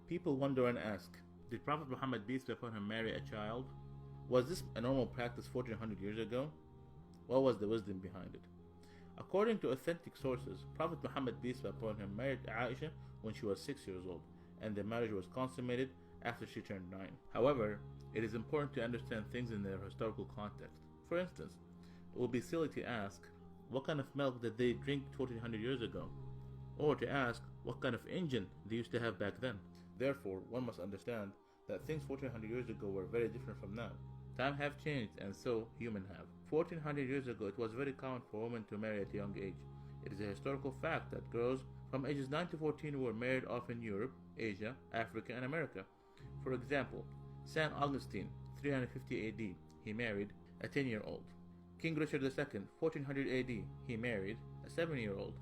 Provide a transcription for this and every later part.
People wonder and ask, did Prophet Muhammad peace be upon him marry a child? Was this a normal practice 1400 years ago? What was the wisdom behind it? According to authentic sources, Prophet Muhammad peace be upon him married Aisha when she was 6 years old, and the marriage was consummated after she turned 9. However, it is important to understand things in their historical context. For instance, it would be silly to ask, what kind of milk did they drink 1400 years ago? Or to ask, what kind of engine they used to have back then? Therefore, one must understand that things 1400 years ago were very different from now. Time have changed, and so human have. 1400 years ago, it was very common for women to marry at a young age. It is a historical fact that girls from ages 9 to 14 were married off in Europe, Asia, Africa, and America. For example, Saint Augustine, 350 AD, he married a 10-year-old. King Richard II, 1400 AD, he married a 7-year-old.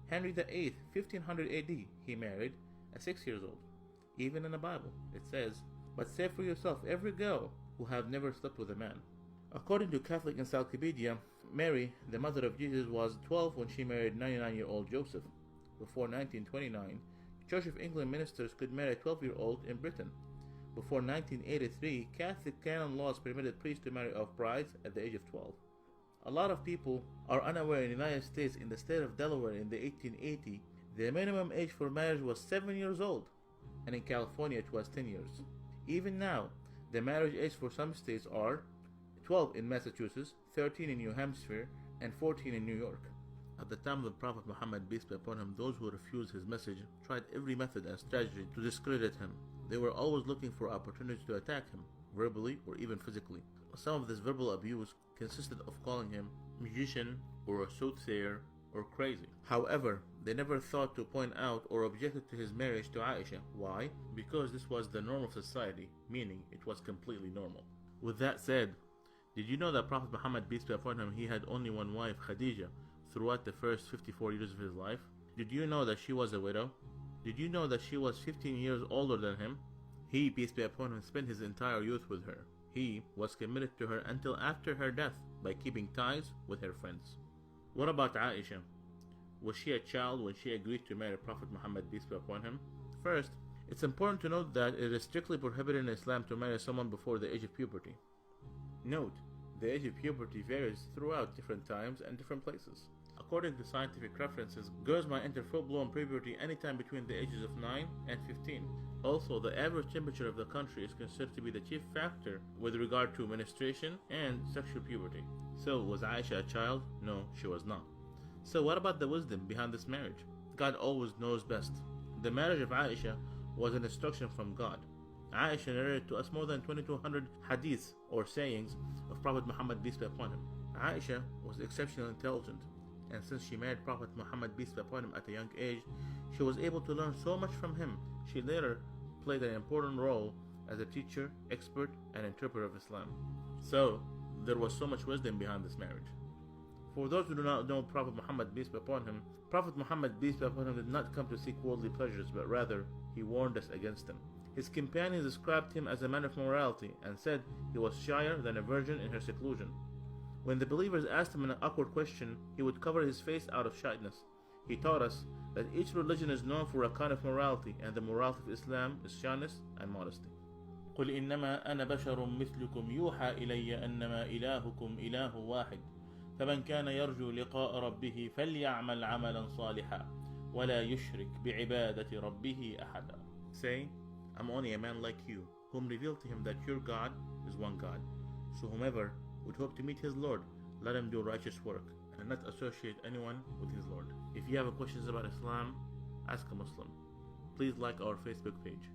Henry VIII, 1500 AD, he married a 6-year-old. Even in the Bible, it says, "But say for yourself every girl who have never slept with a man." According to Catholic Encyclopedia, Mary, the mother of Jesus, was 12 when she married 99-year-old Joseph. Before 1929, Church of England ministers could marry a 12-year-old in Britain. Before 1983, Catholic canon laws permitted priests to marry off brides at the age of 12. A lot of people are unaware in the United States, in the state of Delaware in the 1880, the minimum age for marriage was 7 years old, and in California it was 10 years. Even now, the marriage age for some states are 12 in Massachusetts, 13 in New Hampshire, and 14 in New York. At the time of the Prophet Muhammad, peace be upon him, those who refused his message tried every method and strategy to discredit him. They were always looking for opportunities to attack him, verbally or even physically. Some of this verbal abuse consisted of calling him magician or a soothsayer or crazy. However, they never thought to point out or objected to his marriage to Aisha. Why? Because this was the norm of society, meaning it was completely normal. With that said, did you know that Prophet Muhammad, peace be upon him, he had only one wife, Khadija, throughout the first 54 years of his life? Did you know that she was a widow? Did you know that she was 15 years older than him? He, peace be upon him, spent his entire youth with her. He was committed to her until after her death by keeping ties with her friends. What about Aisha? Was she a child when she agreed to marry Prophet Muhammad, peace be upon him? First, it's important to note that it is strictly prohibited in Islam to marry someone before the age of puberty. Note, the age of puberty varies throughout different times and different places. According to scientific references, girls might enter full-blown puberty anytime between the ages of 9 and 15. Also, the average temperature of the country is considered to be the chief factor with regard to menstruation and sexual puberty. So, was Aisha a child? No, she was not. So what about the wisdom behind this marriage? God always knows best. The marriage of Aisha was an instruction from God. Aisha narrated to us more than 2200 hadiths or sayings of Prophet Muhammad, peace be upon him. Aisha was exceptionally intelligent, and since she married Prophet Muhammad, peace be upon him, at a young age, she was able to learn so much from him. She later played an important role as a teacher, expert, and interpreter of Islam. So, there was so much wisdom behind this marriage. For those who do not know Prophet Muhammad, peace be upon him, Prophet Muhammad, peace be upon him, did not come to seek worldly pleasures, but rather he warned us against them. His companions described him as a man of morality and said he was shyer than a virgin in her seclusion. When the believers asked him an awkward question, he would cover his face out of shyness. He taught us that each religion is known for a kind of morality, and the morality of Islam is shyness and modesty. قل إنما أنا بشر مثلكم يوحى إلي أنما إلهكم إله واحد فمن كان يرجو لقاء ربه فليعمل عملا صالحا ولا يشرك بعبادة ربه أحدا. Say, I'm only a man like you, whom revealed to him that your God is one God. So whomever would hope to meet his Lord, let him do righteous work, and not associate anyone with his Lord. If you have questions about Islam, ask a Muslim. Please like our Facebook page.